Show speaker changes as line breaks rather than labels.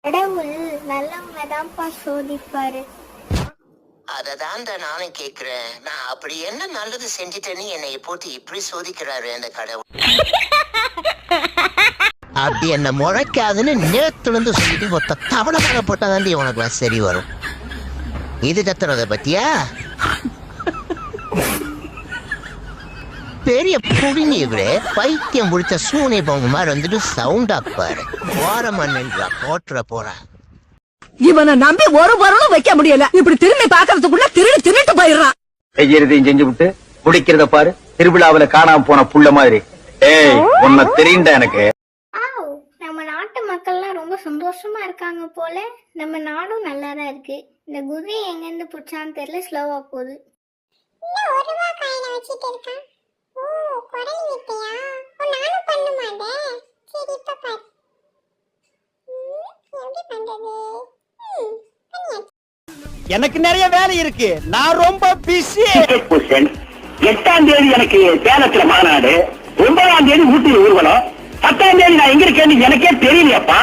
கடவுள் நல்லவங்க தான்ப்பா சோதிப்பாரு.
அததான் நானும் கேக்குறேன். நான் அப்படி என்ன நல்லது செஞ்சுட்டேன்னு என்னை போட்டு இப்படி சோதிக்கிறாரு அந்த கடவுள். அப்படி என்ன முளைக்காதுன்னு நேத்துல இருந்து சொல்லிட்டு மொத்த தவளமாக போட்டாதாண்டி உனக்கு சரி வரும். இது கத்துறத பத்தியா பெரிய புடிங்கிவிட பைத்தியம் முடிச்ச சூனை பொங்க மாதிரி வந்துட்டு சவுண்டா பாரு. ஓரமன்றா போட்டுற போறான்.
இவனை நம்பி ஒரு பொருளும் வைக்க முடியல. இப்படி திரும்பி பாக்குறதுக்குள்ள திருட்டு போயிடுறான்.
செய்யறதையும் செஞ்சு விட்டு குடிக்கிறத பாரு. திருவிழாவில காணாம போன புள்ள மாதிரி. ஏய் உன்னை தெரியுண்டா எனக்கு.
நம்ம நாட்டு மக்கள்லாம் ரொம்ப சந்தோஷமா இருக்காங்க போல. நம்ம நாடும் நல்லா தான் இருக்கு. இந்த குதிரை எங்க இருந்து புடிச்சான்னு தெரியல, ஸ்லோவா போகுது.
எனக்கு நிறைய வேலை இருக்கு. நான் ரொம்ப பிஸி.
8ஆம் தேதி எனக்கு சேலத்துல மாநாடு, 9ஆம் தேதி ஊட்டியில் ஊர்வலம், 10ஆம் தேதி நான் எங்க இருக்கேன்னு எனக்கே தெரியலையப்பா.